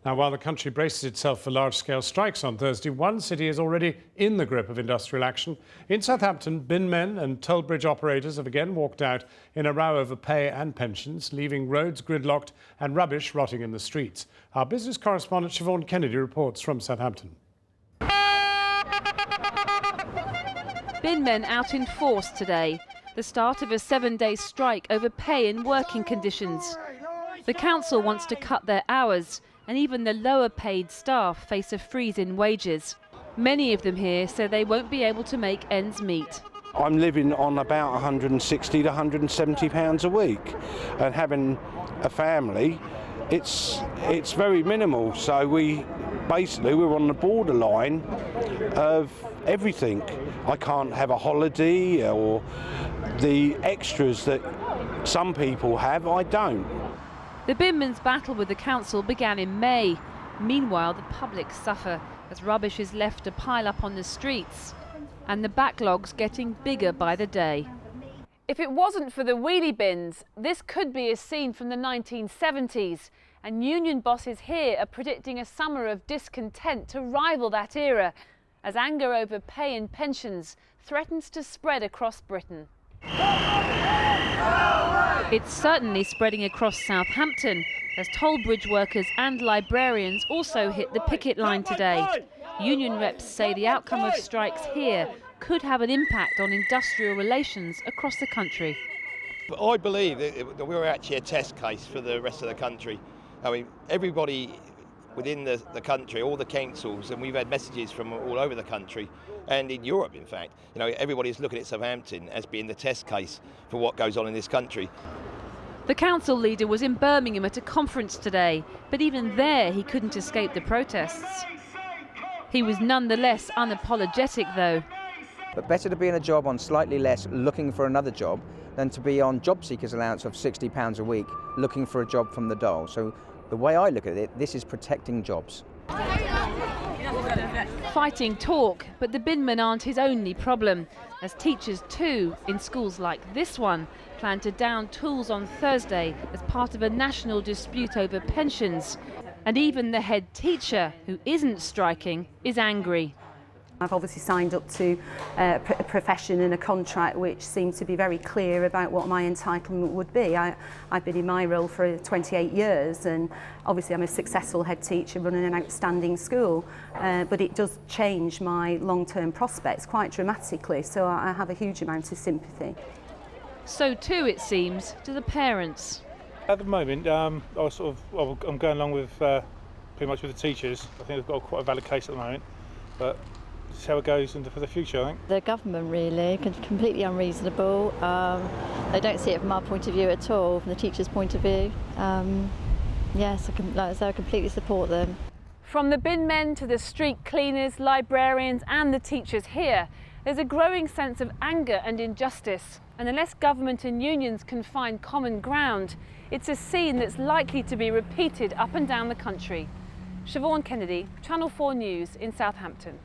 Now, while the country braces itself for large-scale strikes on Thursday, one city is already in the grip of industrial action. In Southampton, binmen and tollbridge operators have again walked out in a row over pay and pensions, leaving roads gridlocked and rubbish rotting in the streets. Our business correspondent Siobhan Kennedy reports from Southampton. Binmen out in force today, the start of a 7-day strike over pay and working conditions. The council wants to cut their hours, and even the lower paid staff face a freeze in wages. Many of them here say they won't be able to make ends meet. I'm living on about 160 to 170 pounds a week, and having a family, it's very minimal. So we're on the borderline of everything. I can't have a holiday, or the extras that some people have, I don't. The binmen's battle with the council began in May. Meanwhile, the public suffer as rubbish is left to pile up on the streets, and the backlog's getting bigger by the day. If it wasn't for the wheelie bins, this could be a scene from the 1970s, and union bosses here are predicting a summer of discontent to rival that era, as anger over pay and pensions threatens to spread across Britain. It's certainly spreading across Southampton, as tollbridge workers and librarians also hit the picket line today. Union reps say the outcome of strikes here could have an impact on industrial relations across the country. I believe that we're actually a test case for the rest of the country. I mean, everybody within the country, all the councils, and we've had messages from all over the country and in Europe, in fact. You know, everybody's looking at Southampton as being the test case for what goes on in this country. The council leader was in Birmingham at a conference today, but even there he couldn't escape the protests. He was nonetheless unapologetic, though. But better to be in a job on slightly less looking for another job than to be on job seekers allowance of £60 a week looking for a job from the dole. So the way I look at it, this is protecting jobs. Fighting talk, but the binmen aren't his only problem, as teachers too, in schools like this one, plan to down tools on Thursday as part of a national dispute over pensions. And even the head teacher, who isn't striking, is angry. I've obviously signed up to a profession and a contract which seemed to be very clear about what my entitlement would be. I've been in my role for 28 years, and obviously I'm a successful head teacher running an outstanding school, but it does change my long-term prospects quite dramatically, so I have a huge amount of sympathy. So too, it seems, to the parents. At the moment, I'm going along with pretty much with the teachers. I think they've got quite a valid case at the moment, but see how it goes for the future, I think. The government really completely unreasonable. They don't see it from our point of view at all, from the teachers' point of view. Yes, I completely support them. From the binmen to the street cleaners, librarians and the teachers here, there's a growing sense of anger and injustice. And unless government and unions can find common ground, it's a scene that's likely to be repeated up and down the country. Siobhan Kennedy, Channel 4 News in Southampton.